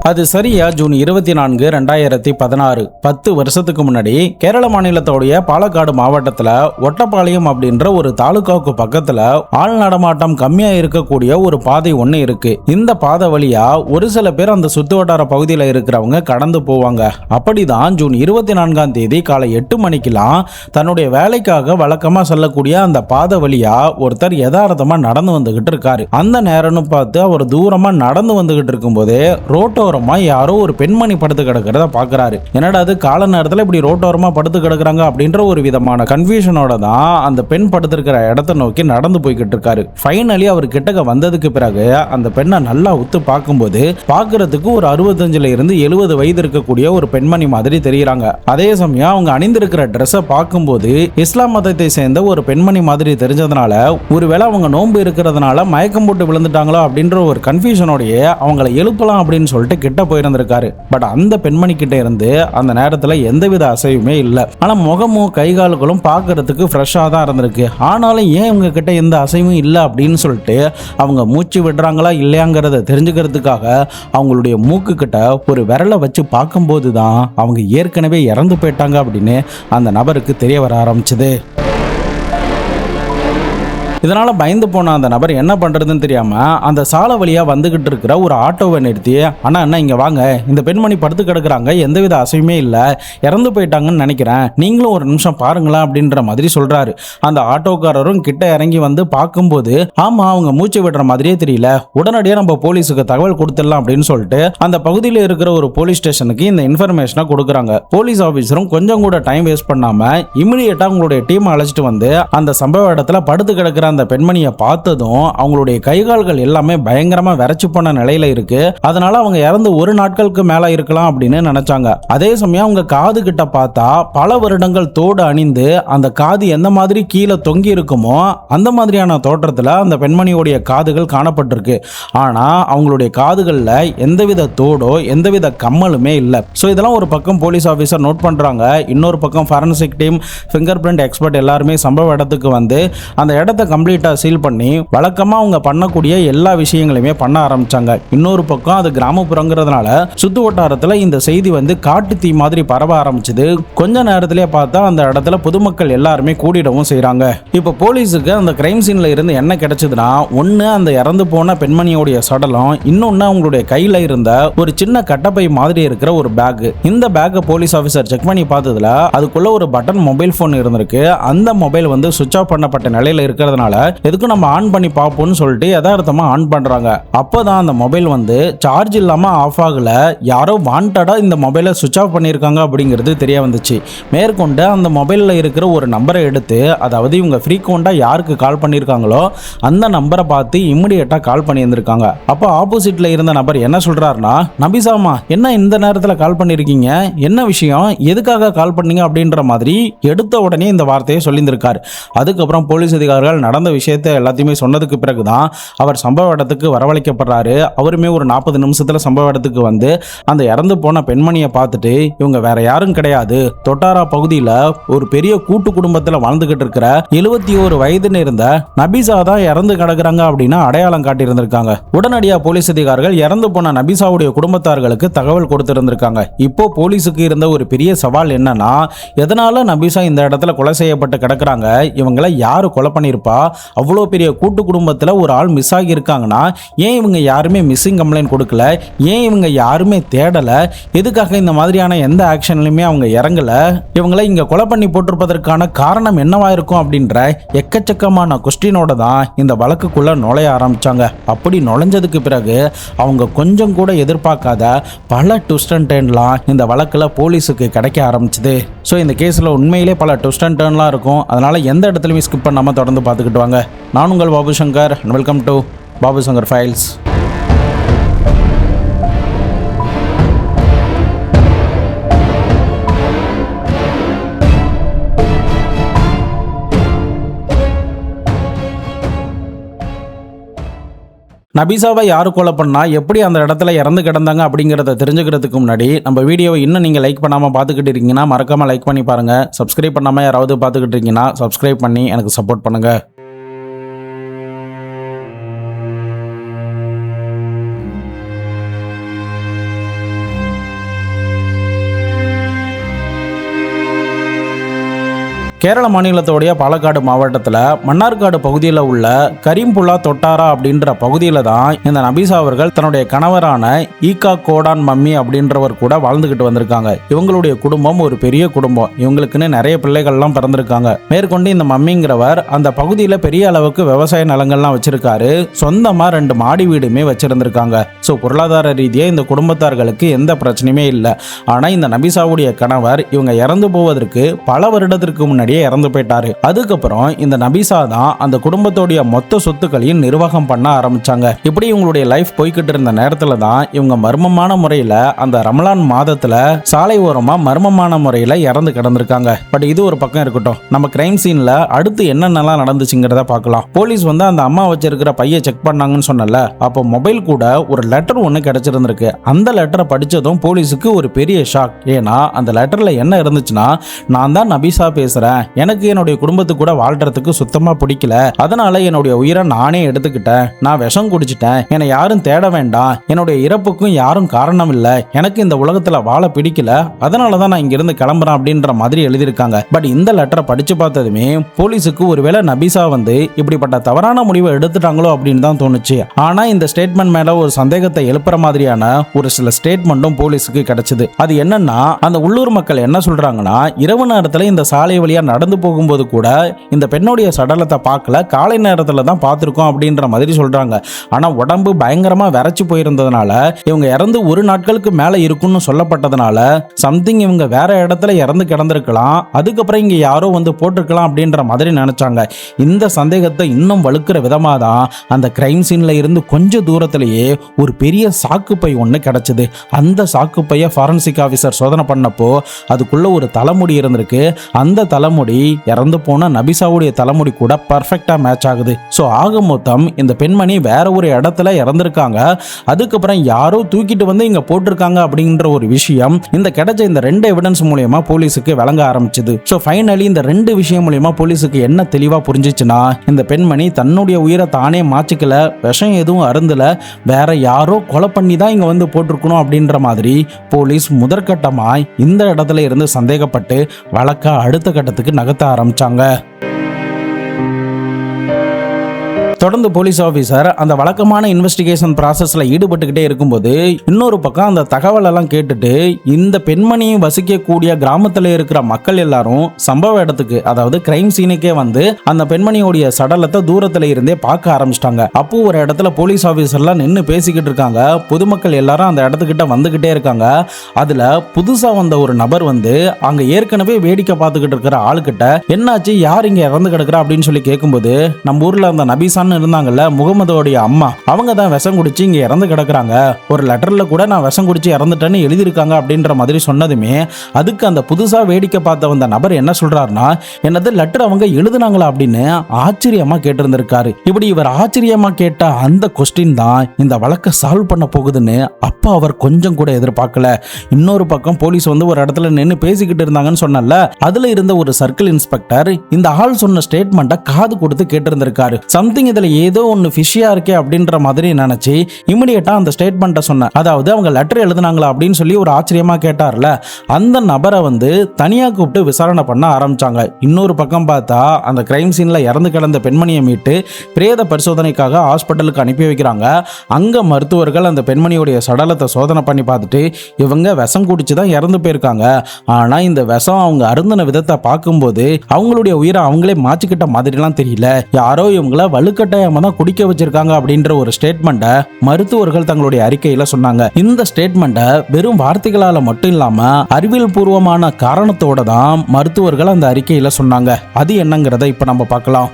அது சரியா ஜூன் 24, 2016, 10 வருஷத்துக்கு முன்னாடி கேரள மாநிலத்தோடைய பாலக்காடு மாவட்டத்துல ஒட்டப்பாளையம் அப்படின்ற ஒரு தாலுகாவுக்கு பக்கத்துல ஆள் நடமாட்டம் கம்மியா இருக்கக்கூடிய ஒரு பாதை ஒண்ணு இருக்கு. இந்த பாதை வழியா ஒரு சில பேர் அந்த சுத்து வட்டார பகுதியில் இருக்கிறவங்க கடந்து போவாங்க. அப்படிதான் ஜூன் 24ஆம் தேதி காலை 8 மணிக்கெல்லாம் தன்னுடைய வேலைக்காக வழக்கமா செல்லக்கூடிய அந்த பாதை வழியா ஒருத்தர் யதார்த்தமா நடந்து வந்துகிட்டு இருக்காரு. அந்த நேரம்னு பார்த்து அவர் தூரமா நடந்து வந்துகிட்டு இருக்கும்போது ரோட்டோரமா யாரோ ஒரு பெண்மணி படுத்து கிடக்கிறத பாக்குறாரு. என்னடா அது கால நேரத்துல இப்படி ரோட்டோரமா படுத்து கிடக்குறாங்க அப்படின்ற ஒரு விதமான கன்ஃபியூஷனோட தான் அந்த பெண் படுத்திருக்கிற இடத்தை நோக்கி நடந்து போய்கிட்டு இருக்காரு. ஃபைனலி அவர் கிட்டக்க வந்ததுக்கு பிறகு அந்த பெண்ணை நல்லா உத்து பார்க்கும்போது பார்க்கறதுக்கு ஒரு 65 இருந்து 70 வயது இருக்கக்கூடிய ஒரு பெண்மணி மாதிரி தெரியுறாங்க. அதே சமயம் அவங்க அணிந்திருக்கிற ட்ரெஸ்ஸை பார்க்கும்போது இஸ்லாம் மதத்தை சேர்ந்த ஒரு பெண்மணி மாதிரி தெரிஞ்சதுனால ஒருவேளை அவங்க நோன்பு இருக்கிறதுனால மயக்கம் போட்டு விழுந்துட்டாங்களோ அப்படின்ற ஒரு கன்ஃபியூஷனோடய அவங்களை எழுப்பலாம் அப்படின்னு சொல்லிட்டு கிட்ட போயிருந்திருக்காரு. பட் அந்த பெண்மணி கிட்ட இருந்து அந்த நேரத்துல எந்தவித அசைவுமே இல்லை. ஆனா முகமும் கைகால்களும் பார்க்கறதுக்கு ஃப்ரெஷ்ஷா தான் இருந்திருக்கு. ஆனாலும் ஏன் இவங்க கிட்ட எந்த அசைவும் இல்லை அப்படின்னு சொல்லிட்டு அவங்க மூச்சு விடுறாங்களா இல்லையாங்கிறத தெரிஞ்சுக்கிறதுக்காக அவங்களுடைய மூக்கு கிட்ட ஒரு விரலை வச்சு பார்க்கும்போது தான் அவங்க ஏற்கனவே இறந்து போயிட்டாங்க அப்படின்னு அந்த நபருக்கு தெரிய வர ஆரம்பிச்சது. இதனால பயந்து போன அந்த நபர் என்ன பண்றதுன்னு தெரியாம அந்த சாலை வழியா வந்துகிட்டு இருக்கிற ஒரு ஆட்டோவை நிறுத்தி, அண்ணா இங்க வாங்க, இந்த பெண்மணி படுத்து கிடக்குறாங்க, எந்தவித அசையுமே இல்லை, இறந்து போயிட்டாங்கன்னு நினைக்கிறேன், நீங்களும் ஒரு நிமிஷம் பாருங்களா அப்படின்ற மாதிரி சொல்றாரு. அந்த ஆட்டோக்காரரும் கிட்ட இறங்கி வந்து பார்க்கும்போது ஆமா அவங்க மூச்சு விடுற மாதிரியே தெரியல, உடனடியாக நம்ம போலீஸுக்கு தகவல் கொடுத்துடலாம் அப்படின்னு சொல்லிட்டு அந்த பகுதியில் இருக்கிற ஒரு போலீஸ் ஸ்டேஷனுக்கு இந்த இன்ஃபர்மேஷனை கொடுக்குறாங்க. போலீஸ் ஆஃபீஸரும் கொஞ்சம் கூட டைம் வேஸ்ட் பண்ணாம இமிடியேட்டா உங்களுடைய டீம் அழைச்சிட்டு வந்து அந்த சம்பவ இடத்துல படுத்து கிடக்கிற அந்த பெண்மணியை பார்த்ததும் அவங்களுடைய கைகால்கள் எல்லாமே பயங்கரமா விரைச்சு போன நிலையில இருக்கு. அதனால அவங்க இறந்து ஒரு நாட்களுக்கு மேல இருக்கலாம் அப்படின்னு நினைச்சாங்க. அதே சமயம் அவங்க காது கிட்ட பார்த்தா பல வருடங்கள் தோடு அணிந்து அந்த காது எந்த மாதிரி கீழே தொங்கி இருக்குமோ அந்த மாதிரியான தோற்றத்துல அந்த பெண்மணியோடைய காதுகள் காணப்பட்டிருக்கு. ஆனா அவங்களுடைய காதுகள்ல எந்தவித தோடோ எந்தவித கம்மலுமே இல்லை. ஸோ இதெல்லாம் ஒரு பக்கம் போலீஸ் ஆஃபீஸர் நோட் பண்றாங்க. இன்னொரு பக்கம் forensic team, finger print expert எல்லாருமே சம்பவ இடத்துக்கு வந்து அந்த இடத்தை கம்ப்ளீட்டா சீல் பண்ணி வழக்கமா அவங்க பண்ணக்கூடிய எல்லா விஷயங்களையுமே பண்ண ஆரம்பிச்சாங்க. இன்னொரு பக்கம் அது கிராமப்புறங்கிறதுனால சுத்து வட்டாரத்துல இந்த செய்தி வந்து காட்டு தீ மாதிரி பரவ ஆரம்பிச்சது. கொஞ்ச நேரத்திலே பார்த்தா அந்த இடத்துல பொதுமக்கள் எல்லாருமே கூடிடவும் செய்யறாங்க. இப்ப போலீஸுக்கு அந்த கிரைம் சீன்ல இருந்து என்ன கிடைச்சதுன்னா, ஒன்னு அந்த இறந்து போன பெண்மணியோடைய சடலம், இன்னொன்னு அவங்களுடைய கையில இருந்த ஒரு சின்ன கட்டப்பை மாதிரி இருக்கிற ஒரு பேக். இந்த பேக்கை போலீஸ் ஆஃபீஸர் செக் பண்ணி பார்த்ததுல அதுக்குள்ள ஒரு பட்டன் மொபைல் போன் இருந்திருக்கு. அந்த மொபைல் வந்து சுவிட்ச் ஆஃப் பண்ணப்பட்ட நிலையில இருக்கிறதுனால எதுக்கும் நம்ம ஆன் பண்ணி பார்ப்போம்னு சொல்லிட்டு யதார்த்தமா ஆன் பண்றாங்க. அப்பதான் அந்த மொபைல் வந்து சார்ஜ் இல்லாம ஆஃப் ஆகல, யாரோ வாண்டடா இந்த மொபைலை சுவிட்ச் ஆஃப் பண்ணியிருக்காங்க அப்படிங்கிறது தெரிய வந்துச்சு. மேற்கொண்டு அந்த மொபைலில் இருக்கிற ஒரு நம்பரை எடுத்து, அதாவது இவங்க ஃப்ரீக்வெண்டா யாருக்கு கால் பண்ணியிருக்காங்களோ அந்த நம்பரை பார்த்து இமிடியேட்டா கால் பண்ணியிருந்திருக்காங்க. அப்போ ஆப்போசிட்ல இருந்த நபர் என்ன சொல்றாருன்னா, நபிசாமா என்ன இந்த நேரத்தில் கால் பண்ணியிருக்கீங்க, என்ன விஷயம், எதுக்காக கால் பண்ணீங்க அப்படின்ற மாதிரி எடுத்த உடனே இந்த வார்த்தையை சொல்லியிருந்திருக்காரு. அதுக்கப்புறம் போலீஸ் அதிகாரிகள் நடந்த விஷயத்தை எல்லாத்தையுமே சொன்னதுக்கு பிறகுதான் அவர் சம்பவ இடத்துக்கு வரவழைக்கப்படுறாரு. அவருமே ஒரு 40 நிமிஷத்துல சம்பவ இடத்துக்கு வந்து அந்த இறந்து போன பெண்மணியை பார்த்துட்டு, இவங்க வேற யாரும் கிடையாது, தொட்டாரா பகுதியில் ஒரு பெரிய கூட்டு குடும்பத்தில் வாழ்ந்துகிட்டு இருக்கிற 71 வயதுன்னு இருந்த நபிசா தான் இறந்து கிடக்குறாங்க அப்படின்னு அடையாளம் காட்டியிருந்திருக்காங்க. உடனடியா போலீஸ் அதிகாரிகள் இறந்து போன நபிசாவுடைய குடும்பத்தார்களுக்கு தகவல் கொடுத்திருந்திருக்காங்க. இப்போ போலீஸுக்கு இருந்த ஒரு பெரிய சவால் என்னன்னா, எதனால நபிசா இந்த இடத்துல கொலை செய்யப்பட்டு கிடக்குறாங்க, இவங்களை யாரு கொலை பண்ணியிருப்பா, அவ்வளோ பெரிய கூட்டு குடும்பத்தில் ஒரு ஆள் மிஸ் ஆகி இருக்காங்கன்னா ஏன் இவங்க யாருமே மிஸ்ஸிங் கம்ப்ளைண்ட் கொடுக்கல, ஏன் இவங்க யாருமே தேடலை, எதுக்காக இந்த மாதிரியான எந்த ஆக்ஷன்லையுமே அவங்க இறங்கல, இவங்களை இங்க கொலை பண்ணி போட்டிருப்பதற்கான காரணம் என்னவா இருக்கும் அப்படின்ற எக்கச்சக்கமான கொஸ்டினோட தான் இந்த வழக்குக்குள்ள நுழைய ஆரம்பிச்சாங்க. அப்படி நுழைஞ்சதுக்கு பிறகு அவங்க கொஞ்சம் கூட எதிர்பார்க்காத பல ட்விஸ்ட் அண்ட் டர்ன்லாம் இந்த வழக்குல போலீஸுக்கு கிடைக்க ஆரம்பிச்சது. ஸோ இந்த கேஸில் உண்மையிலே பல ட்விஸ்ட் அண்ட் டர்ன்லாம் இருக்கும். அதனால எந்த இடத்துலையுமே ஸ்கிப் பண்ணாமல் தொடர்ந்து பார்த்துக்கிட்டு வாங்க. நான் உங்கள் Babu Shankar and welcome to Babu Shankar files. நபிசாவை யாரு கொலை பண்ணா, எப்படி அந்த இடத்துல இறந்து கிடந்தாங்க அப்படிங்கிறத தெரிஞ்சுக்கிறதுக்கு முன்னாடி நம்ம வீடியோவை இன்னும் நீங்கள் லைக் பண்ணாமல் பார்த்துக்கிட்டு இருக்கீங்கன்னா மறக்காமல் லைக் பண்ணி பாருங்கள். சப்ஸ்கிரைப் பண்ணாமல் யாராவது பார்த்துக்கிட்டு இருக்கீங்கன்னா சப்ஸ்கிரைப் பண்ணி எனக்கு சப்போர்ட் பண்ணுங்கள். கேரள மாநிலத்தோடைய பாலக்காடு மாவட்டத்தில் மன்னார்காடு பகுதியில் உள்ள கரீம்புல்லா தொட்டாரா அப்படின்ற பகுதியில் தான் இந்த நபீசா அவர்கள் தன்னுடைய கணவரான ஈகா கோடான் மம்மி அப்படின்றவர் கூட வாழ்ந்துகிட்டு வந்திருக்காங்க. இவங்களுடைய குடும்பம் ஒரு பெரிய குடும்பம். இவங்களுக்குன்னு நிறைய பிள்ளைகள்லாம் பிறந்திருக்காங்க. மேற்கொண்டு இந்த மம்மிங்கிறவர் அந்த பகுதியில் பெரிய அளவுக்கு விவசாய நிலங்கள்லாம் வச்சிருக்காரு. சொந்தமா 2 மாடி வீடுமே வச்சிருந்திருக்காங்க. ஸோ பொருளாதார ரீதியாக இந்த குடும்பத்தார்களுக்கு எந்த பிரச்சனையுமே இல்லை. ஆனால் இந்த நபீசாவுடைய கணவர் இவங்க இறந்து போவதற்கு பல வருடத்திற்கு முன்னாடியே இறந்து போயிட்டாரு. அதுக்கப்புறம் இந்த நபீசா தான் அந்த குடும்பத்தோடைய மொத்த சொத்துக்களையும் நிர்வாகம் பண்ண ஆரம்பிச்சாங்க. இப்படி இவங்களுடைய லைஃப் போய்கிட்டு இருந்த நேரத்துல தான் இவங்க மர்மமான முறையில அந்த ரமலான் மாதத்துல சாலை ஓரமா மர்மமான முறையில இறந்து கிடந்திருக்காங்க. பட் இது ஒரு பக்கம் இருக்கட்டும், நம்ம கிரைம் சீன்ல அடுத்து என்னென்னலாம் நடந்துச்சுங்கிறத பார்க்கலாம். போலீஸ் வந்து அந்த அம்மா வச்சிருக்கிற பையை செக் பண்ணாங்கன்னு சொன்னல, அப்போ மொபைல் கூட ஒரு லெட்டர் ஒன்று கிடைச்சிருந்திருக்கு. அந்த லெட்டரை படிச்சதும் போலீஸுக்கு ஒரு பெரிய ஷாக். ஏன்னா அந்த லெட்டர்ல என்ன இருந்துச்சுன்னா, நான் தான் நபீசா பேசுறேன், எனக்கு என்னுடைய குடும்பத்துக்கு கூட வாழ்றதுக்கு சுத்தமா பிடிக்கல, அதனால என்னுடைய உயிரை நானே எடுத்துக்கிட்டேன், நான் விஷம் குடிச்சிட்டேன், என்னை யாரும் தேட வேண்டாம், என்னுடைய இறப்புக்கும் யாரும் காரணம் இல்லை, எனக்கு இந்த உலகத்துல வாழ பிடிக்கல, அதனாலதான் நான் இங்கிருந்து கிளம்புறேன் அப்படின்ற மாதிரி எழுதியிருக்காங்க. பட் இந்த லெட்டரை படிச்சு பார்த்ததுமே போலீஸுக்கு ஒருவேளை நபீசா வந்து இப்படிப்பட்ட தவறான முடிவை எடுத்துட்டாங்களோ அப்படின்னு தான் தோணுச்சு. ஆனா இந்த ஸ்டேட்மெண்ட் மேல ஒரு சந்தேகத்தை எழுப்புற மாதிரியான ஒரு சில ஸ்டேட்மெண்ட்டும் போலீஸுக்கு கிடைச்சது. அது என்னன்னா, அந்த உள்ளூர் மக்கள் என்ன சொல்றாங்கன்னா, இரவு நேரத்துல இந்த சாலை வழியா நடந்து போகும்போது கூட இந்த பெண்ணுடைய சடலத்தை பார்க்கல, காலை நேரத்துல தான் பார்த்திருக்கோம் அப்படின்ற மாதிரி சொல்றாங்க. ஆனா உடம்பு பயங்கரமா விரைச்சு போயிருந்ததுனால, இவங்க இறந்து ஒரு நாட்களுக்கு மேல இருக்குன்னு சொல்லப்பட்டதுனால சம்திங் இவங்க வேற இடத்துல இறந்து கிடந்திருக்கலாம், அதுக்கப்புறம் இங்க யாரோ வந்து போட்டிருக்கலாம் அப்படின்ற மாதிரி நினைச்சாங்க. இந்த சந்தேகத்தை இன்னும் வலுக்கிற விதமா தான் அந்த கிரைம் சீன்ல இருந்து கொஞ்சம் தூரத்திலேயே ஒரு பெரிய சாக்குப்பை ஒன்று கிடைச்சது. அந்த சாக்குப்பையை ஃபாரன்சிக் ஆஃபீஸர் சோதனை பண்ணப்போ அதுக்குள்ள ஒரு தலைமுடி இருந்திருக்கு. அந்த தலைமுடி இறந்து போன நபீசாவுடைய தலைமுடி கூட பர்ஃபெக்டா மேட்ச் ஆகுது. ஸோ ஆக மொத்தம் இந்த பெண்மணி வேற ஒரு இடத்துல இறந்திருக்காங்க, அதுக்கப்புறம் யாரோ தூக்கிட்டு வந்து இங்க போட்டிருக்காங்க அப்படின்ற ஒரு விஷயம் இந்த கிடைச்ச இந்த 2 எவிடன்ஸ் மூலமா போலீஸுக்கு விளங்க ஆரம்பிச்சது. ஸோ ஃபைனலி இந்த 2 விஷயம் மூலமா போலீஸுக்கு என்ன தெளிவா புரிஞ்சிச்சுன்னா, இந்த பெண்மணி தன்னுடைய உயிரை தானே மாச்சிக்கல, விஷம் எதுவும் அருந்தல, வேற யாரோ கொலை பண்ணி தான் இங்க வந்து போட்டிருக்கணும் அப்படின்ற மாதிரி போலீஸ் முதற்கட்டமாய் இந்த இடத்துல இருந்து சந்தேகப்பட்டு வழக்க அடுத்த கட்டத்துக்கு நகர்த்த ஆரம்பிச்சாங்க. தொடர்ந்து போலீஸ் ஆஃபீஸர் அந்த வழக்கமான இன்வெஸ்டிகேஷன் ப்ராசஸில் ஈடுபட்டுக்கிட்டே இருக்கும்போது இன்னொரு பக்கம் அந்த தகவல் எல்லாம் கேட்டுட்டு இந்த பெண்மணியை வசிக்கக்கூடிய கிராமத்தில் இருக்கிற மக்கள் எல்லாரும் சம்பவ இடத்துக்கு, அதாவது கிரைம் சீனுக்கே வந்து அந்த பெண்மணியோடைய சடலத்தை தூரத்தில் இருந்தே பார்க்க ஆரம்பிச்சிட்டாங்க. அப்போ ஒரு இடத்துல போலீஸ் ஆஃபீஸர்லாம் நின்று பேசிக்கிட்டு இருக்காங்க. பொதுமக்கள் எல்லாரும் அந்த இடத்துக்கிட்ட வந்துக்கிட்டே இருக்காங்க. அதில் புதுசாக வந்த ஒரு நபர் வந்து அங்கே ஏற்கனவே வேடிக்கை பார்த்துக்கிட்டு இருக்கிற ஆளுக்கிட்ட என்னாச்சு, யார் இங்கே இறந்து கிடக்குறா அப்படின்னு சொல்லி கேட்கும்போது, நம்ம ஊரில் அந்த நபீசான் இருந்தாங்கல்ல, முகமதோடைய அம்மா, அவங்க தான் விஷம் குடிச்சு இங்க இறந்து கிடக்குறாங்க, ஒரு லெட்டர்ல கூட நான் விஷம் குடிச்சு இறந்துட்டேன்னு எழுதியிருக்காங்க அப்படின்ற மாதிரி சொன்னதுமே அதுக்கு அந்த புதுசா வேடிக்கை பார்த்த வந்த நபர் என்ன சொல்றாருன்னா, என்னது லெட்டர் அவங்க எழுதுனாங்களா அப்படின்னு ஆச்சரியமா கேட்டிருந்திருக்காரு. இப்படி இவர் ஆச்சரியமா கேட்ட அந்த கொஸ்டின் தான் இந்த வழக்கை சால்வ் பண்ண போகுதுன்னு அப்பா அவர் கொஞ்சம் கூட எதிர்பார்க்கல. இன்னொரு பக்கம் போலீஸ் வந்து ஒரு இடத்துல நின்று பேசிக்கிட்டு இருந்தாங்கன்னு சொன்னல, அதுல இருந்த ஒரு சர்க்கிள் இன்ஸ்பெக்டர் இந்த ஆள் சொன்ன ஸ்டேட்மெண்ட்டை காது கொடுத்து கேட்டிருந்திருக்காரு. சம்திங் இதுல ஏதோ ஒன்று ஃபிஷியா இருக்கே அப்படின்ற மாதிரி நினைச்சு இமிடியேட்டா அந்த ஸ்டேட்மெண்ட்டை சொன்ன, அதாவது அவங்க லெட்டர் எழுதுனாங்களா அப்படின்னு சொல்லி ஒரு ஆச்சரியமா கேட்டார்ல, அந்த நபரை வந்து தனியா கூப்பிட்டு விசாரணை பண்ண ஆரம்பிச்சாங்க. இன்னொரு பக்கம் பார்த்தா அந்த கிரைம் சீன்ல இறந்து கிடந்த பெண்மணியை மீட்டு பிரேத பரிசோதனைக்காக ஹாஸ்பிட்டலுக்கு அனுப்பி வைக்கிறாங்க. அங்க மருத்துவர்கள் அந்த பெண்மணியுடைய சடலத்தை சோதனை பண்ணி பார்த்துட்டு இவங்க விஷம் குடிச்சு தான் இறந்து போயிருக்காங்க, ஆனா இந்த விஷம் அவங்க அருந்தின விதத்தை பார்க்கும்போது அவங்களுடைய உயிரை அவங்களே மாற்றிக்கிட்ட மாதிரிலாம் தெரியல, யாரோ இவங்கள வலுக்கட்டாயமா தான் குடிக்க வச்சிருக்காங்க அப்படின்ற ஒரு ஸ்டேட்மெண்ட்டை மருத்துவர்கள் தங்களுடைய அறிக்கையில சொன்னாங்க. இந்த ஸ்டேட்மெண்ட்டை வெறும் வார்த்தைகளால மட்டும் இல்லாம அறிவியல் பூர்வமான காரணத்தோட தான் மருத்துவர்கள் அந்த அறிக்கையில சொன்னாங்க. அது என்னங்கிறத இப்ப நம்ம பார்க்கலாம்.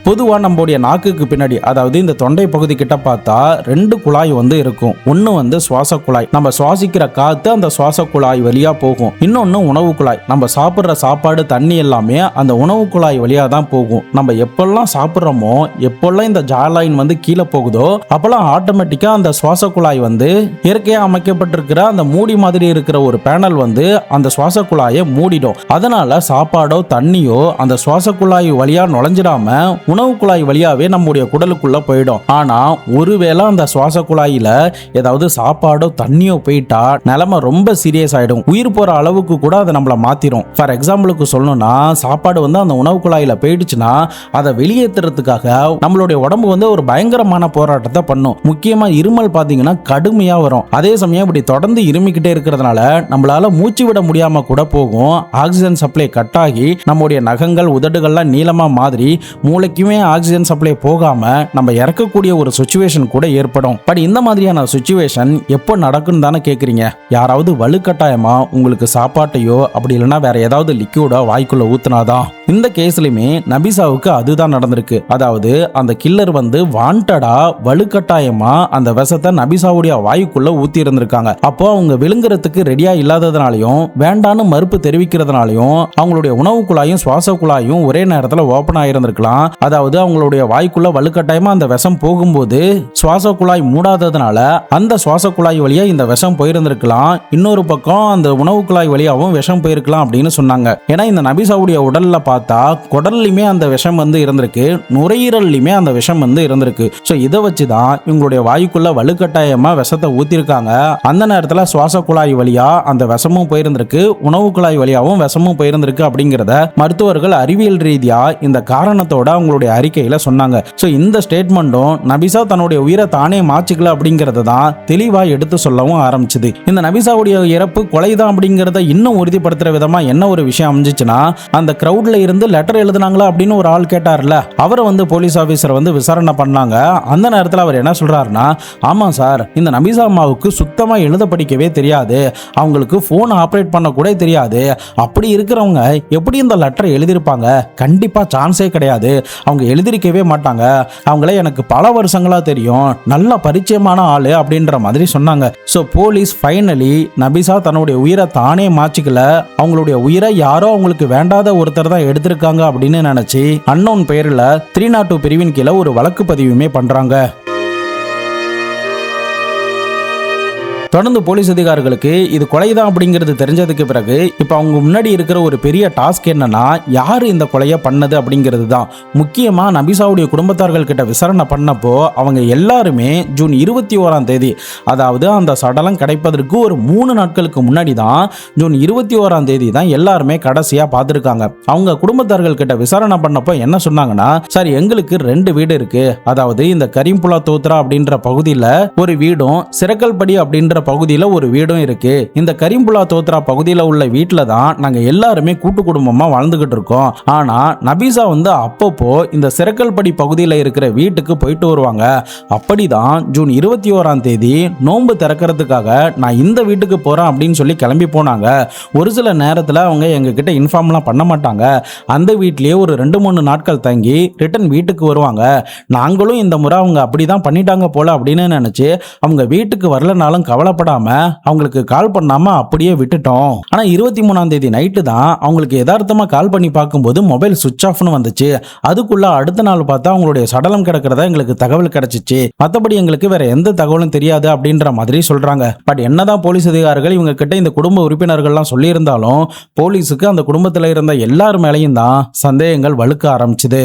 பொதுவாக நம்மளுடைய நாக்குக்கு பின்னாடி, அதாவது இந்த தொண்டை பகுதி கிட்ட பார்த்தா 2 குழாய் வந்து இருக்கும். ஒன்று வந்து சுவாச குழாய், நம்ம சுவாசிக்கிற காற்று அந்த சுவாச குழாய் வழியா போகும். இன்னொன்று உணவு குழாய், நம்ம சாப்பிட்ற சாப்பாடு தண்ணி எல்லாமே அந்த உணவு குழாய் வழியா தான் போகும். நம்ம எப்பெல்லாம் சாப்பிட்றோமோ, எப்பெல்லாம் இந்த ஜாலைன் வந்து கீழே போகுதோ, அப்பெல்லாம் ஆட்டோமேட்டிக்கா அந்த சுவாச குழாய் வந்து இயற்கையாக அமைக்கப்பட்டிருக்கிற அந்த மூடி மாதிரி இருக்கிற ஒரு பேனல் வந்து அந்த சுவாச குழாயை மூடிடும். அதனால சாப்பாடோ தண்ணியோ அந்த சுவாச குழாய் வழியா நுழைஞ்சிடாம உணவு குழாய் வழியாவே நம்முடைய குடலுக்குள்ள போயிடும். ஆனா ஒருவேளை அந்த சுவாச குழாயில ஏதாவது சாப்பாடோ தண்ணியோ போயிட்டா நிலைமை ரொம்ப சீரியஸ் ஆயிடும். உயிர் போற அளவுக்கு கூட அதை நம்மள மாத்திரும். ஃபார் எக்ஸாம்பிளுக்கு சொல்லணும்னா, சாப்பாடு வந்து அந்த உணவு குழாயில போயிடுச்சுன்னா அதை வெளியேற்றுறதுக்காக நம்மளுடைய உடம்பு வந்து ஒரு பயங்கரமான போராட்டத்தை பண்ணும். முக்கியமா இருமல் பாத்தீங்கன்னா கடுமையா வரும். அதே சமயம் இப்படி தொடர்ந்து இருமிக்கிட்டே இருக்கிறதுனால நம்மளால மூச்சு விட முடியாம கூட போகும். ஆக்சிஜன் சப்ளை கட் ஆகி நம்முடைய நகங்கள் உதடுகள்லாம் நீளமா மாதிரி மூளைக்குமே ஆக்சிஜன் சப்ளை போகாம நம்ம இறக்கக்கூடிய ஒரு சுச்சுவேஷன் கூட ஏற்படும். பட் இந்த மாதிரியான சுச்சுவேஷன் எப்போ நடக்குன்னு தானே கேக்குறீங்க. யாராவது வலுக்கட்டாயமா உங்களுக்கு சாப்பாட்டையோ அப்படி இல்லைன்னா வேற ஏதாவது லிக்யூடோ வாய்க்குள்ள ஊத்துனாதான். இந்த கேஸ்லயுமே நபிசாவுக்கு அதுதான் நடந்திருக்கு. அதாவது அந்த கில்லர் வந்து வாண்டடா வலுக்கட்டாயமா அந்த விஷத்தை நபிசாவுடைய வாய்க்குள்ள ஊத்தி இருந்திருக்காங்க. அப்போ அவங்க விழுங்குறதுக்கு ரெடியா இல்லாததுனாலையும் வேண்டான்னு மறுப்பு தெரிவிக்கிறதுனாலையும் அவங்களுடைய உணவு குழாயும் சுவாச குழாயும் ஒரே நேரத்தில் ஓபன் ஆயிருந்திருக்கலாம். அதாவது அவங்களுடைய வாய்க்குள்ள வலுக்கட்டாயமா அந்த விஷம் போகும்போது சுவாச குழாய் மூடாததுனால அந்த சுவாச குழாய் வழியா இந்த விஷம் போயிருந்திருக்கலாம். இன்னொரு பக்கம் அந்த உணவு குழாய் வழியாவும் விஷம் போயிருக்கலாம் அப்படின்னு சொன்னாங்க. ஏன்னா இந்த நபிசாவுடைய உடல்ல பார்த்தா குடல்லையுமே அந்த விஷம் வந்து இருந்திருக்கு, நுரையீரல்லையுமே அந்த விஷம் வந்து இருந்திருக்கு. ஸோ இதை வச்சுதான் இவங்களுடைய வாய்க்குள்ள வலுக்கட்டாயமா விஷத்தை ஊத்திருக்காங்க. அந்த நேரத்தில் சுவாச குழாய் வழியா அந்த விஷமும் போயிருந்திருக்கு, உணவு குழாய் வழியாவும் விஷமும் போயிருந்திருக்கு அப்படிங்கிறத மருத்துவர்கள் அறிவியல் ரீதியா இந்த காரணத்தோட அவங்களுடைய அறிக்கையில சொன்னாங்க. ஸோ இந்த ஸ்டேட்மெண்ட்டும் நபிசா தன்னுடைய உயிரை தானே மாச்சிக்கல அப்படிங்கறத தான் தெளிவா எடுத்து சொல்லவும் ஆரம்பிச்சது. இந்த நபிசாவுடைய இறப்பு கொலைதான் அப்படிங்கறத இன்னும் உறுதிப்படுத்துற விதமா என்ன ஒரு விஷயம் அமைஞ்சிச்சுன்னா, அந்த கிரௌட்ல இருந்து லெட்டர் எழுதுனாங்களா அப்படின்னு ஒரு ஆள் கேட்டார்ல, அவரை வந்து போலீஸ் ஆபீசர் வந்து விசாரணை பண்ணாங்க. அந்த நேரத்தில் அவர் என்ன சொல்றாருன்னா, ஆமா சார், இந்த நபிசா அம்மாவுக்கு சுத்தமா எழுத படிக்கவே தெரியாது, அவங்களுக்கு போன் ஆப்ரேட் பண்ண கூட தெரியாது. அப்படி இருக்கிறவங்க எப்படி இந்த லெட்டர் எழுதியிருப்பாங்க? கண்டிப்பா சான்ஸே கிடையாது, அவங்க எழுதிருக்கவே மாட்டாங்க. அவங்கள எனக்கு பல வருஷங்களா தெரியும், நல்ல பரிச்சயமான ஆளு அப்படின்ற மாதிரி சொன்னாங்க. ஸோ போலீஸ் ஃபைனலி நபிசா தன்னுடைய உயிரை தானே மாச்சிக்கல, அவங்களுடைய உயிரை யாரோ அவங்களுக்கு வேண்டாத ஒருத்தர் தான் எடுத்திருக்காங்க அப்படின்னு நினைச்சு அன்னோன் பெயரில் 302 பிரிவின் கீழே ஒரு வழக்கு பதிவுமே பண்றாங்க. தொடர்ந்து போலீஸ் அதிகாரிகளுக்கு இது கொலைதான் அப்படிங்கிறது தெரிஞ்சதுக்கு பிறகு இப்போ அவங்க முன்னாடி இருக்கிற ஒரு பெரிய டாஸ்க் என்னன்னா, யார் இந்த கொலையை பண்ணது அப்படிங்கிறது தான். முக்கியமாக நபிசாவுடைய குடும்பத்தார்கள் கிட்ட விசாரணை பண்ணப்போ அவங்க எல்லாருமே ஜூன் 21ஆம் தேதி, அதாவது அந்த சடலம் கிடைப்பதற்கு ஒரு 3 நாட்களுக்கு முன்னாடி தான், ஜூன் 21ஆம் தேதி தான் எல்லாருமே கடைசியாக பார்த்துருக்காங்க. அவங்க குடும்பத்தார்கள் கிட்ட விசாரணை பண்ணப்போ என்ன சொன்னாங்கன்னா, சார் எங்களுக்கு 2 வீடு இருக்கு, அதாவது இந்த கரீம்புலா தோத்ரா அப்படின்ற பகுதியில் ஒரு வீடும் சிறக்கல்படி அப்படின்ற பகுதியில் ஒரு வீடும் இருக்கு. இந்த கரீம்புலா தோத்ரா பகுதியில் உள்ள வீட்டில் தான் நாங்கள் எல்லாருமே கூட்டு குடும்பமாக வாழ்ந்துகிட்டு இருக்கோம். ஆனால் நபிசா வந்து அப்பப்போ இந்த சிறக்கல்படி பகுதியில் இருக்கிற வீட்டுக்கு போயிட்டு வருவாங்க. அப்படிதான் ஜூன் 21ஆம் தேதி நோன்பு திறக்கிறதுக்காக நான் இந்த வீட்டுக்கு போகிறேன் அப்படின்னு சொல்லி கிளம்பி போனாங்க. ஒரு சில நேரத்தில் அவங்க எங்ககிட்ட இன்ஃபார்ம்லாம் பண்ண மாட்டாங்க. அந்த வீட்லேயே ஒரு 2-3 நாட்கள் தங்கி ரிட்டன் வீட்டுக்கு வருவாங்க. நாங்களும் இந்த முறை அவங்க அப்படி தான் பண்ணிட்டாங்க போல அப்படின்னு நினச்சி அவங்க வீட்டுக்கு வரலனாலும் கவலைப்படாம அவங்களுக்கு கால் பண்ணாம அப்படியே விட்டுட்டோம். ஆனா 23ஆம் தேதி நைட்டு தான் அவங்களுக்கு யதார்த்தமா கால் பண்ணி பார்க்கும்போது மொபைல் சுவிட்ச் ஆஃப்னு வந்துச்சு. அதுக்குள்ள அடுத்த நாள் பார்த்தா அவங்களுடைய சடலம் கிடக்கிறதா எங்களுக்கு தகவல் கிடைச்சிச்சு. மற்றபடி எங்களுக்கு வேற எந்த தகவலும் தெரியாது அப்படின்ற மாதிரி சொல்றாங்க. பட் என்னதான் போலீஸ் அதிகாரிகள் இவங்க கிட்ட இந்த குடும்ப உறுப்பினர்கள்லாம் சொல்லியிருந்தாலும் போலீஸுக்கு அந்த குடும்பத்தில் இருந்த எல்லார் மேலையும் தான் சந்தேகங்கள் வலுக்க ஆரம்பிச்சுது.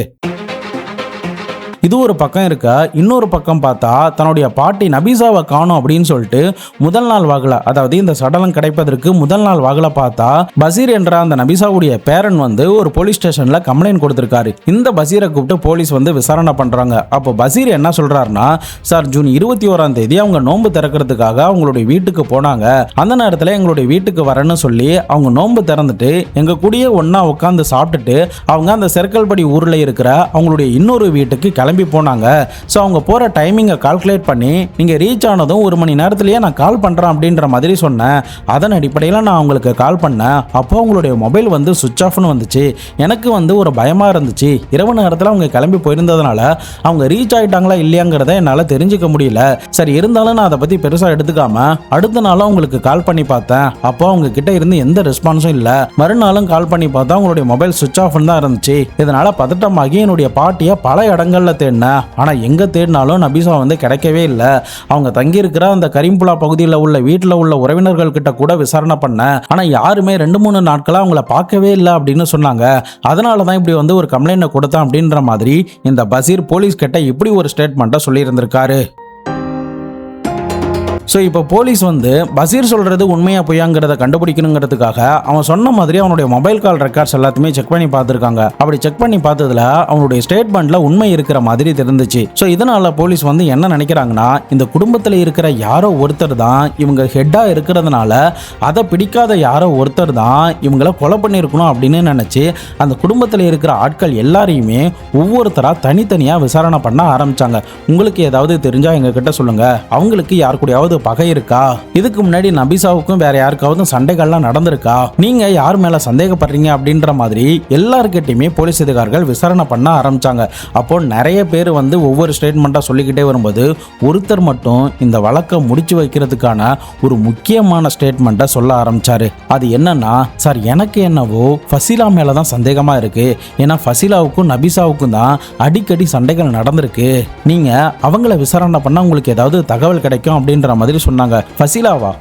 இது ஒரு பக்கம் இருக்க, இன்னொரு பக்கம் பார்த்தா தன்னுடைய பாட்டி நபிசாவை காணோம் அப்படின்னு சொல்லிட்டு முதல் நாள் வாகல, அதாவது இந்த சடலம் கிடைப்பதற்கு முதல் நாள் வாகல பார்த்தா பசீர் என்ற அந்த நபிசாவுடைய பேரன் வந்து ஒரு போலீஸ் ஸ்டேஷன்ல கம்ப்ளைண்ட் கொடுத்திருக்காரு. இந்த பசீரை கூப்பிட்டு போலீஸ் வந்து விசாரணை பண்றாங்க. அப்போ பசீர் என்ன சொல்றாருன்னா, சார் ஜூன் 21ஆம் தேதி அவங்க நோன்பு திறக்கிறதுக்காக அவங்களுடைய வீட்டுக்கு போனாங்க. அந்த நேரத்தில் எங்களுடைய வீட்டுக்கு வரேன்னு சொல்லி அவங்க நோன்பு திறந்துட்டு எங்க கூடயே ஒன்னா உட்காந்து சாப்பிட்டுட்டு அவங்க அந்த செருக்கல்படி ஊர்ல இருக்கிற அவங்களுடைய இன்னொரு வீட்டுக்கு கிளம்பி போனாங்க. ஸோ அவங்க போகிற டைமிங்கை கால்குலேட் பண்ணி நீங்கள் ரீச் ஆனதும் 1 மணி நேரத்திலேயே நான் கால் பண்ணுறேன் அப்படின்ற மாதிரி சொன்னேன். அதன் அடிப்படையில் நான் அவங்களுக்கு கால் பண்ணேன். அப்போ அவங்களுடைய மொபைல் வந்து சுவிட்ச் ஆஃப்னு வந்துச்சு. எனக்கு வந்து ஒரு பயமாக இருந்துச்சு. இரவு நேரத்தில் அவங்க கிளம்பி போயிருந்ததுனால அவங்க ரீச் ஆகிட்டாங்களா இல்லையாங்கிறத என்னால் தெரிஞ்சுக்க முடியல. சரி, இருந்தாலும் நான் அதை பற்றி பெருசாக எடுத்துக்காம அடுத்த நாளும் அவங்களுக்கு கால் பண்ணி பார்த்தேன். அப்போ அவங்க கிட்ட இருந்து எந்த ரெஸ்பான்ஸும் இல்லை. மறுநாளும் கால் பண்ணி பார்த்தா அவங்களுடைய மொபைல் சுவிட்ச் ஆஃப்னு தான் இருந்துச்சு. இதனால் பதட்டமாகி என்னுடைய பாட்டியை பல இடங்களில் தேடினேன், ஆனால் எங்கே தேடினாலும் நபிசா வந்து கிடைக்கவே இல்லை. அவங்க தங்கியிருக்கிற அந்த கரீம்புலா பகுதியில் உள்ள வீட்டில் உள்ள உறவினர்கள் கிட்ட கூட விசாரணை பண்ணேன், ஆனால் யாருமே 2-3 நாட்களாக அவங்கள பார்க்கவே இல்லை அப்படின்னு சொன்னாங்க. அதனால தான் இப்படி வந்து ஒரு கம்ப்ளைண்ட்டை கொடுத்தேன் அப்படின்ற மாதிரி இந்த பஷீர் போலீஸ் கிட்ட இப்படி ஒரு ஸ்டேட்மெண்ட்டை சொல்லியிருந்திருக்காரு. ஸோ இப்போ போலீஸ் வந்து பஷீர் சொல்கிறது உண்மையாக பொய்யாங்கிறத கண்டுபிடிக்கணுங்கிறதுக்காக அவன் சொன்ன மாதிரி அவனுடைய மொபைல் கால் ரெக்கார்ட்ஸ் எல்லாத்தையுமே செக் பண்ணி பார்த்துருக்காங்க. அப்படி செக் பண்ணி பார்த்ததுல அவனுடைய ஸ்டேட்மெண்ட்டில் உண்மை இருக்கிற மாதிரி தெரிஞ்சிச்சு. ஸோ இதனால் போலீஸ் வந்து என்ன நினைக்கிறாங்கன்னா, இந்த குடும்பத்தில் இருக்கிற யாரோ ஒருத்தர் தான் இவங்க ஹெட்டாக இருக்கிறதுனால அதை பிடிக்காத யாரோ ஒருத்தர் தான் இவங்கள கொலை பண்ணியிருக்கணும் அப்படின்னு நினச்சி அந்த குடும்பத்தில் இருக்கிற ஆட்கள் எல்லாரையுமே ஒவ்வொருத்தராக தனித்தனியாக விசாரணை பண்ண ஆரம்பித்தாங்க. உங்களுக்கு ஏதாவது தெரிஞ்சால் எங்ககிட்ட சொல்லுங்கள், அவங்களுக்கு யார் கூடயாவது பகை இருக்கா, இதுக்கு முன்னாடி நபிசாவுக்கும் வேற யாருக்காவது சண்டைகள்லாம் நடந்திருக்கா, நீங்க யார் மேல சந்தேகப்படுறீங்க அப்படின்ற மாதிரி எல்லார்கிட்டையுமே போலீஸ் அதிகாரிகள் விசாரணை பண்ண ஆரம்பிச்சாங்க. அப்போ நிறைய பேர் வந்து ஒவ்வொரு ஸ்டேட்மெண்ட்டா சொல்லிக்கிட்டே வரும்போது ஒருத்தர் மட்டும் இந்த வழக்கை முடிச்சு வைக்கிறதுக்கான ஒரு முக்கியமான ஸ்டேட்மெண்ட்டை சொல்ல ஆரம்பிச்சாரு. அது என்னன்னா, சார் எனக்கு என்னவோ ஃபசிலா மேல தான் சந்தேகமா இருக்கு. ஏன்னா ஃபசிலாவுக்கும் நபிசாவுக்கும் தான் அடிக்கடி சண்டைகள் நடந்திருக்கு. நீங்க அவங்கள விசாரணை பண்ணா உங்களுக்கு ஏதாவது தகவல் கிடைக்கும் அப்படின்ற மாதிரி சொன்னாங்க.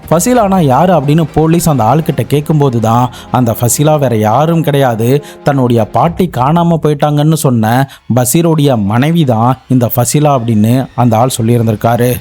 ஃபசிலானா யாரு அப்படின்னு போலீஸ் அந்த ஆள்கிட்ட கேட்கும்போது தான் அந்த ஃபசிலா வேற யாரும் கிடையாது, தன்னுடைய பாட்டி காணாம போயிட்டாங்கன்னு சொன்ன பஷீருடைய மனைவி தான் இந்த ஃபசிலா அப்படின்னு அந்த ஆள் சொல்லியிருந்திருக்காரு.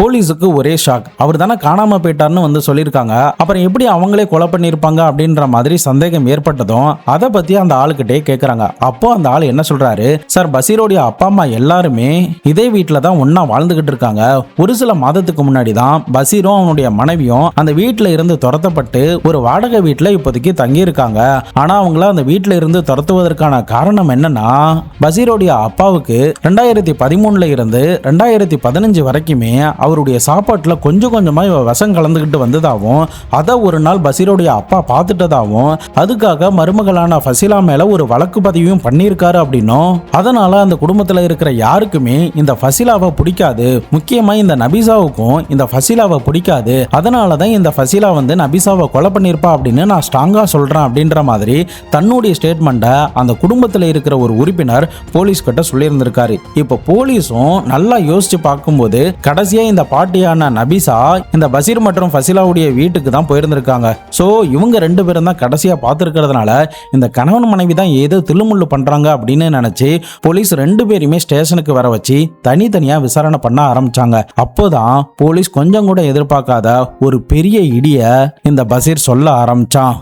போலீஸுக்கு ஒரே ஷாக். அவர் தானே காணாம போயிட்டார்னு வந்து சொல்லியிருக்காங்க, அப்புறம் எப்படி அவங்களே கொலை பண்ணியிருப்பாங்க அப்படின்ற மாதிரி சந்தேகம் ஏற்பட்டதும் அதை பத்தி அந்த ஆளுக்கிட்டே கேட்குறாங்க. அப்போ அந்த ஆள் என்ன சொல்றாரு, சார் பஷீரோடைய அப்பா அம்மா எல்லாருமே இதே வீட்டில் தான் ஒன்னா வாழ்ந்துகிட்டு இருக்காங்க. ஒரு சில மாதத்துக்கு முன்னாடி தான் பஷீரும் அவனுடைய மனைவியும் அந்த வீட்டில் இருந்து துரத்தப்பட்டு ஒரு வாடகை வீட்டில் இப்போதைக்கு தங்கி இருக்காங்க. ஆனா அவங்கள அந்த வீட்டில் இருந்து துரத்துவதற்கான காரணம் என்னன்னா, பஷீரோடைய அப்பாவுக்கு 2013 இருந்து 2015 வரைக்குமே அவருடைய சாப்பாட்டில் கொஞ்சம் கொஞ்சமாக விஷம் கலந்துக்கிட்டு வந்ததாகவும் அதை ஒரு நாள் பஷீருடைய அப்பா பார்த்துட்டதாகவும் அதுக்காக மருமகளான ஃபசிலா மேலே ஒரு வழக்கு பதிவையும் பண்ணியிருக்காரு அப்படின்னும், அதனால அந்த குடும்பத்தில் இருக்கிற யாருக்குமே இந்த ஃபசிலாவை பிடிக்காது, முக்கியமாக இந்த நபிசாவுக்கும் இந்த ஃபசிலாவை பிடிக்காது, அதனால தான் இந்த ஃபசிலா வந்து நபிசாவை கொலை பண்ணியிருப்பா அப்படின்னு நான் ஸ்ட்ராங்காக சொல்கிறேன் அப்படின்ற மாதிரி தன்னுடைய ஸ்டேட்மெண்ட்டை அந்த குடும்பத்தில் இருக்கிற ஒரு உறுப்பினர் போலீஸ் கிட்ட சொல்லியிருந்திருக்காரு. இப்போ போலீஸும் நல்லா யோசிச்சு பார்க்கும்போது கடைசியாக இந்த பாட்டியான நபிசா இந்த பஷீர் மற்றும் ஃபசிலாவுடைய வீட்டுக்கு தான் போயிருந்திருக்காங்க. ஸோ இவங்க 2 பேரும் தான் கடைசியாக பார்த்துருக்கிறதுனால இந்த கணவன் மனைவி தான் ஏதோ தில்லுமுள்ளு பண்ணுறாங்க அப்படின்னு நினச்சி போலீஸ் 2 பேருமே ஸ்டேஷனுக்கு வர வச்சு தனித்தனியாக விசாரணை பண்ண ஆரம்பிச்சாங்க. அப்போதான் போலீஸ் கொஞ்சம் கூட எதிர்பார்க்காத ஒரு பெரிய இடியை இந்த பஷீர் சொல்ல ஆரம்பிச்சான்.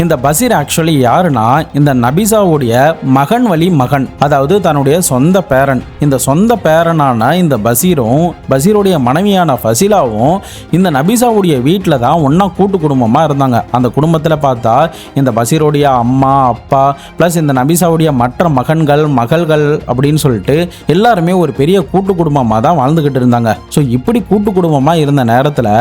இந்த பஷீர் ஆக்சுவலி யாருன்னா, இந்த நபிசாவுடைய மகன் வழி மகன், அதாவது தன்னுடைய சொந்த பேரன். இந்த சொந்த பேரனான இந்த பஷீரும் பஷீருடைய மனைவியான ஃபசிலாவும் இந்த நபிசாவுடைய வீட்டில் தான் ஒன்றா கூட்டு குடும்பமாக இருந்தாங்க. அந்த குடும்பத்தில் பார்த்தா இந்த பஷீருடைய அம்மா அப்பா ப்ளஸ் இந்த நபிசாவுடைய மற்ற மகன்கள் மகள்கள் அப்படின்னு சொல்லிட்டு எல்லாருமே ஒரு பெரிய கூட்டு குடும்பமாக தான் வாழ்ந்துக்கிட்டு இருந்தாங்க. ஸோ இப்படி கூட்டு குடும்பமாக இருந்த நேரத்தில்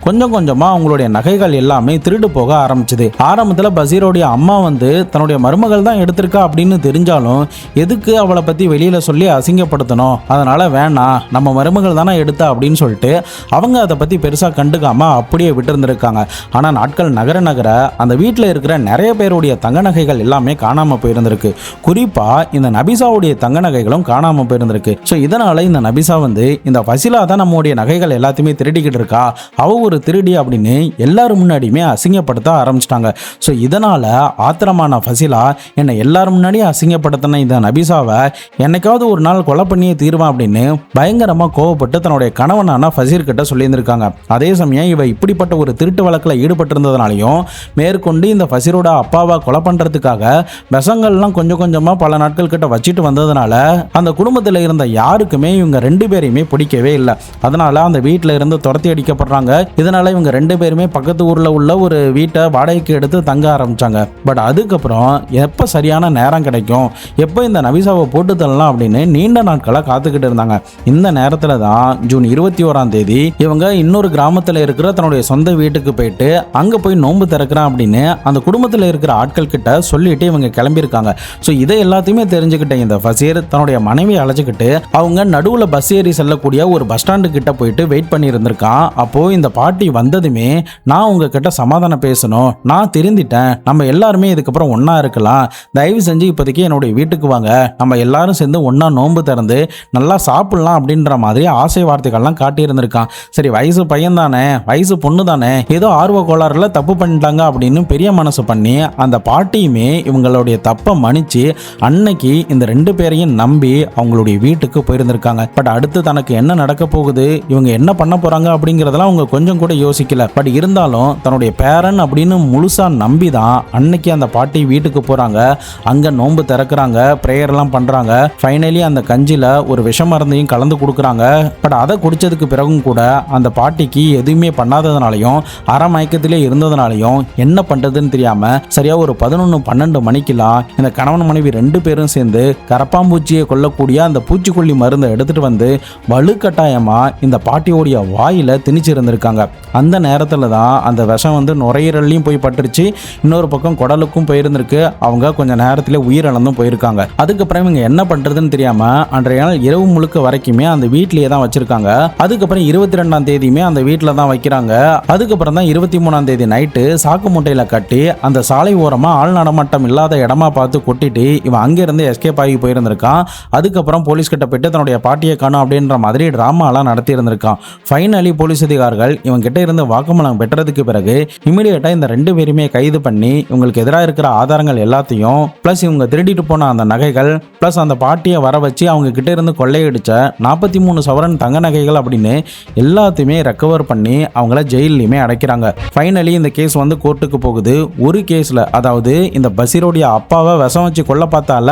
கொஞ்சம் கொஞ்சமாக அவங்களுடைய நகைகள் எல்லாமே திருடு போக ஆரம்பிச்சுது. ஆரம்பத்தில் பஷீரோடைய அம்மா வந்து தன்னுடைய மருமகள் தான் எடுத்திருக்கா அப்படின்னு தெரிஞ்சாலும் எதுக்கு அவளை பற்றி வெளியில் சொல்லி அசிங்கப்படுத்தணும், அதனால் வேணாம் நம்ம மருமகள் தானே எடுத்தா அப்படின்னு சொல்லிட்டு அவங்க அதை பற்றி பெருசாக கண்டுக்காமல் அப்படியே விட்டுருந்துருக்காங்க. ஆனால் நாட்கள் நகர நகர அந்த வீட்டில் இருக்கிற நிறைய பேருடைய தங்க நகைகள் எல்லாமே காணாமல் போயிருந்திருக்கு. குறிப்பாக இந்த நபிசாவுடைய தங்க நகைகளும் காணாமல் போயிருந்திருக்கு. ஸோ இதனால் இந்த நபிசா வந்து இந்த ஃபசிலா தான் நம்முடைய நகைகள் எல்லாத்தையுமே திருடிக்கிட்டு இருக்கா, அவ ஒரு திருடி அப்படின்னு எல்லாரும் முன்னாடியுமே அசிங்கப்படுத்த ஆரம்பிச்சிட்டாங்க. ஸோ இதனால் ஆத்திரமான ஃபசிலா என்னை எல்லாரும் முன்னாடியே அசிங்கப்படுத்தின இந்த நபிசாவை என்னைக்காவது ஒரு நாள் கொலை பண்ணியே தீருவான் அப்படின்னு பயங்கரமாக கோவப்பட்டு தன்னுடைய கணவனான ஃபசீர் கிட்ட சொல்லியிருந்திருக்காங்க. அதே சமயம் இவ இப்படிப்பட்ட ஒரு திருட்டு வழக்கில் ஈடுபட்டிருந்ததுனாலையும் மேற்கொண்டு இந்த ஃபசீரோட அப்பாவை கொலை பண்ணுறதுக்காக விஷங்கள்லாம் கொஞ்சம் கொஞ்சமாக பல நாட்கள் கிட்ட வச்சுட்டு வந்ததுனால அந்த குடும்பத்தில் இருந்த யாருக்குமே இவங்க 2 பேரையுமே பிடிக்கவே இல்லை. அதனால அந்த வீட்டில் இருந்து துரத்தி அடிக்கப்படுறாங்க. இதனால இவங்க 2 பேருமே பக்கத்து ஊரில் உள்ள ஒரு வீட்டை வாடகைக்கு எடுத்து தங்க ஆரம்பிச்சாங்க. பட் அதுக்கப்புறம் எப்போ சரியான நேரம் கிடைக்கும், எப்போ இந்த நபிசாவை போட்டு தள்ளலாம் அப்படின்னு நீண்ட நாட்களாக காத்துக்கிட்டு இருந்தாங்க. இந்த நேரத்தில் தான் ஜூன் 21ஆம் தேதி இவங்க இன்னொரு கிராமத்தில் இருக்கிற தன்னுடைய சொந்த வீட்டுக்கு போயிட்டு அங்கே போய் நோன்பு திறக்கிறேன் அப்படின்னு அந்த குடும்பத்தில் இருக்கிற ஆட்கள் கிட்ட சொல்லிட்டு இவங்க கிளம்பியிருக்காங்க. ஸோ இதை எல்லாத்தையுமே தெரிஞ்சுக்கிட்ட இந்த ஃபசீர் தன்னுடைய மனைவியை அழைச்சிக்கிட்டு அவங்க நடுவில் பஸ் ஏறி செல்லக்கூடிய ஒரு பஸ் ஸ்டாண்டு கிட்ட போயிட்டு வெயிட் பண்ணி இருந்திருக்கான். அப்போ இந்த பாட்டி வந்ததுமே, நான் உங்ககிட்ட சமாதானம் பேசணும், நான் திருந்திட்டேன், நம்ம எல்லாருமே இதுக்கப்புறம் ஒன்றா இருக்கலாம், தயவு செஞ்சு இப்போதைக்கு என்னுடைய வீட்டுக்கு வாங்க, நம்ம எல்லாரும் சேர்ந்து ஒன்றா நோன்பு திறந்து நல்லா சாப்பிடலாம் அப்படின்ற மாதிரி ஆசை வார்த்தைகள்லாம் காட்டி இருந்திருக்கான். சரி, வயசு பையன் தானே, வயசு பொண்ணு தானே, ஏதோ ஆர்வ கோளாறுல தப்பு பண்ணிட்டாங்க அப்படின்னு பெரிய மனசு பண்ணி அந்த பாட்டியுமே இவங்களுடைய தப்பை மன்னிச்சு அன்னைக்கு இந்த 2 பேரையும் நம்பி அவங்களுடைய வீட்டுக்கு போயிருந்திருக்காங்க. பட் அடுத்து தனக்கு என்ன நடக்க போகுது, இவங்க என்ன பண்ண போறாங்க அப்படிங்கிறதெல்லாம் அவங்க கொஞ்சம் கூட யோசிக்கல. பட் இருந்தாலும் தன்னுடைய பேரன் அப்படின்னு முழுசா நம்பி தான் அன்னைக்கு அந்த பாட்டி வீட்டுக்கு போறாங்க. அங்க நோன்பு திறக்கிறாங்க, பிரேயர்லாம் பண்றாங்க. ஃபைனலி அந்த கஞ்சில ஒரு விஷ மருந்தையும் கலந்து கொடுக்குறாங்க. பட் அதை குடிச்சதுக்கு பிறகும் கூட அந்த பாட்டிக்கு எதுவுமே பண்ணாததுனாலையும் அரை மயக்கத்திலே இருந்ததுனாலையும் என்ன பண்றதுன்னு தெரியாம சரியா ஒரு 11-12 மணிக்கெல்லாம் இந்த கணவன் மனைவி 2 பேரும் சேர்ந்து கரப்பாம்பூச்சியை கொல்லக்கூடிய அந்த பூச்சிக்கொல்லி மருந்தை எடுத்துட்டு வந்து வலுக்கட்டாயமா இந்த பாட்டியோடைய வாயில திணிச்சிருந்திருக்காங்க. அந்த நேரத்துல தான் அந்த விஷம் வந்து நுரையீரல்லையும் போய் பட்டுருச்சு, இன்னொரு பக்கம் குடலுக்கும் போயிருந்திருக்கு. அவங்க கொஞ்ச நேரத்திலே உயிரிழந்தும் போயிருக்காங்க. அதுக்கப்புறம் இவங்க என்ன பண்றதுன்னு தெரியாம அன்றைய நாள் இரவு முழுக்க வரைக்குமே அந்த வீட்டிலேயே தான் வச்சிருக்காங்க. அதுக்கப்புறம் 22ஆம் தேதியுமே அந்த வீட்டில் தான் வைக்கிறாங்க. அதுக்கப்புறம் தான் 23ஆம் தேதி நைட்டு சாக்கு மூட்டையில கட்டி அந்த சாலை ஓரமா ஆள் நடமாட்டம் இல்லாத இடமா பார்த்து கொட்டிட்டு இவன் அங்கிருந்து எஸ்கேப் ஆகி போயிருந்திருக்கான். அதுக்கப்புறம் போலீஸ் கிட்ட போயிட்டு தன்னுடைய பாட்டியை காணும் அப்படின்ற மாதிரி டிராமாலாம் நடத்தி இருந்திருக்கான். ஃபைனலி போலீஸ் அதிகாரிகள் இவங்க கிட்ட இருந்து வாக்குமூலம் பெற்றதுக்கு பிறகு இமிடியேட்டா இந்த 2 பேருமே கைது பண்ணி இவங்களுக்கு எதிராக இருக்கிற ஆதாரங்கள் எல்லாத்தையும் பிளஸ் இவங்க திருடிட்டு போன அந்த நகைகள் பிளஸ் அந்த பாட்டியை வர வச்சு அவங்க கிட்ட இருந்து கொள்ளையடிச்ச 43 சவரன் தங்க நகைகள் அப்படின்னு எல்லாத்தையுமே ரெக்கவர் பண்ணி அவங்கள ஜெயிலையுமே அடைக்கிறாங்க. ஃபைனலி இந்த கேஸ் வந்து கோர்ட்டுக்கு போகுது. ஒரு கேஸ்ல, அதாவது இந்த பசீரோடைய அப்பாவை விஷம் வச்சு கொல்ல பார்த்தால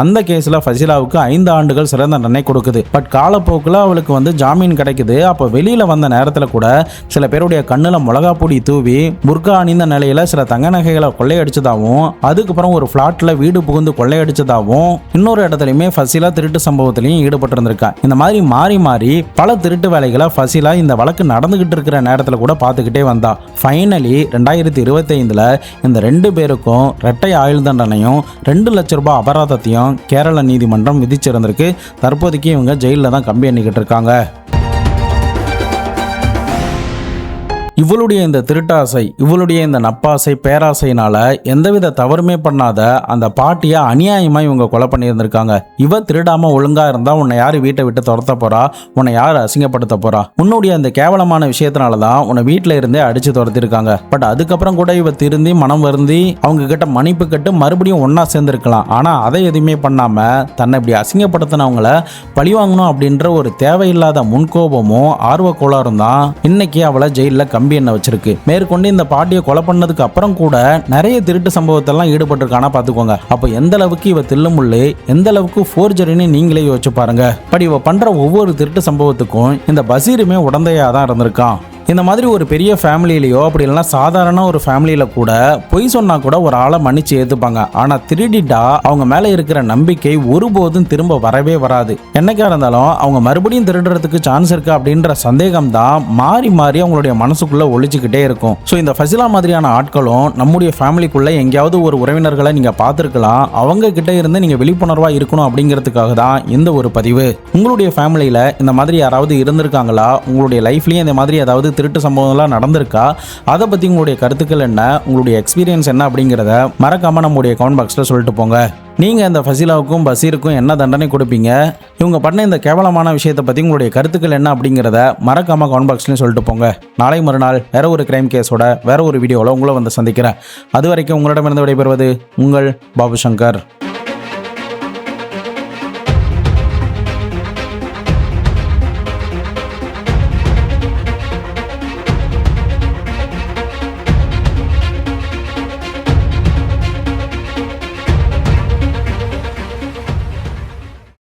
அந்த கேஸ்ல ஃபசிலாவுக்கு 5 ஆண்டுகள் சிறந்த தண்டனை கொடுக்குது. பட் காலப்போக்கில் அவளுக்கு வந்து ஜாமீன் கிடைக்குது. அப்போ வெளியில வந்த நேரத்தில் கூட சில பேருடைய கண்ணுல மிளகா பொடி தூவி புர்கா அணிந்த நிலையில சில தங்க நகைகளை கொள்ளையடிச்சதாகவும் அதுக்கப்புறம் ஒரு பிளாட்ல வீடு புகுந்து கொள்ளையடிச்சதாகவும் இன்னொரு இடத்துலையுமே ஃபசிலா திருட்டு சம்பவத்திலையும் ஈடுபட்டிருந்திருக்கா. இந்த மாதிரி மாறி மாறி பல திருட்டு வேலைகளை ஃபசிலா இந்த வழக்கு நடந்துகிட்டு இருக்கிற நேரத்தில் கூட பார்த்துக்கிட்டே வந்தா. ஃபைனலி 2025 இந்த 2 பேருக்கும் இரட்டை ஆயுள் தண்டனையும் 2 லட்ச ரூபாய் அபராதத்தையும் கேரள நீதிமன்றம் விதிச்சிருந்திருக்கு. தற்போதைக்கு இவங்க ஜெயிலில் தான் கம்பி எண்ணிக்கிட்டு இருக்காங்க. இவளுடைய இந்த திருட்டாசை, இவளுடைய இந்த நப்பாசை பேராசையினால எந்தவித தவறுமே பண்ணாத அந்த பாட்டியை அநியாயமாக இவங்க கொலை பண்ணியிருந்திருக்காங்க. இவ திருடாம ஒழுங்கா இருந்தா உன்னை யார் வீட்டை விட்டு துரத்த போறா, உன்னை யார் அசிங்கப்படுத்த போறா, உன்னுடைய அந்த கேவலமான விஷயத்தினால தான் உன்னை வீட்டில் இருந்தே அடிச்சு துரத்திருக்காங்க. பட் அதுக்கப்புறம் கூட இவ திருந்தி மனம் வருந்தி அவங்க கிட்ட மன்னிப்பு கட்டு மறுபடியும் ஒன்னா சேர்ந்திருக்கலாம். ஆனா அதை எதுவுமே பண்ணாம தன்னை இப்படி அசிங்கப்படுத்தினவங்கள பழிவாங்கணும் அப்படின்ற ஒரு தேவையில்லாத முன்கோபமும் ஆர்வ கோளாறும் தான் இன்னைக்கு அவளை ஜெயிலில் கம்பி என்ன வச்சிருக்கு. மேற்கொண்டு இந்த பாட்டியை கொலை பண்ணதுக்கு அப்புறம் கூட நிறைய திருட்டு சம்பவத்தெல்லாம் ஈடுபட்டிருக்கானா பார்த்துக்கோங்க. அப்போ எந்த அளவுக்கு இவ தில்லுமுள்ளு, எந்த அளவுக்கு ஃபோர்ஜரின்னு நீங்களே யோசிச்சு பாருங்க. பட் இவ பண்ற ஒவ்வொரு திருட்டு சம்பவத்துக்கும் இந்த பசீருமே உடந்தையா தான் இருந்திருக்கான். இந்த மாதிரி ஒரு பெரிய ஃபேமிலியிலையோ அப்படி இல்லைன்னா சாதாரண ஒரு ஃபேமிலியில கூட பொய் சொன்னா கூட ஒரு ஆளை மன்னிச்சு ஏற்றுப்பாங்க. ஆனால் திருடிட்டா அவங்க மேலே இருக்கிற நம்பிக்கை ஒருபோதும் திரும்ப வரவே வராது. என்னைக்கா இருந்தாலும் அவங்க மறுபடியும் திருடுறதுக்கு சான்ஸ் இருக்கா அப்படின்ற சந்தேகம் தான் மாறி மாறி அவங்களுடைய மனசுக்குள்ள ஒழிச்சுக்கிட்டே இருக்கும். ஸோ இந்த ஃபசிலா மாதிரியான ஆட்களும் நம்முடைய ஃபேமிலிக்குள்ள எங்கேயாவது ஒரு உறவினர்களை நீங்கள் பார்த்துருக்கலாம். அவங்க கிட்ட இருந்து நீங்கள் விழிப்புணர்வாக இருக்கணும் அப்படிங்கிறதுக்காக தான் இந்த ஒரு பதிவு. உங்களுடைய ஃபேமிலியில் இந்த மாதிரி யாராவது இருந்திருக்காங்களா? உங்களுடைய லைஃப்லேயும் இந்த மாதிரி ஏதாவது திருட்டு சம்பவம்லாம் நடந்திருக்கா? அதை பற்றி உங்களுடைய கருத்துக்கள் என்ன, உங்களுடைய எக்ஸ்பீரியன்ஸ் என்ன அப்படிங்கிறத மறக்காம நம்முடைய கமெண்ட் பாக்ஸில் சொல்லிட்டு போங்க. நீங்கள் இந்த ஃபசிலாவுக்கும் பசீருக்கும் என்ன தண்டனை கொடுப்பீங்க? இவங்க பண்ண இந்த கேவலமான விஷயத்தை பற்றி உங்களுடைய கருத்துக்கள் என்ன அப்படிங்கிறத மறக்காம கமெண்ட் பாக்ஸ்லையும் சொல்லிட்டு போங்க. நாளை மறுநாள் வேற ஒரு கிரைம் கேஸோட வேற ஒரு வீடியோவில் உங்களை வந்து சந்திக்கிறேன். அது வரைக்கும் உங்களிடமிருந்து விடைபெறுவது உங்கள் பாபு சங்கர்.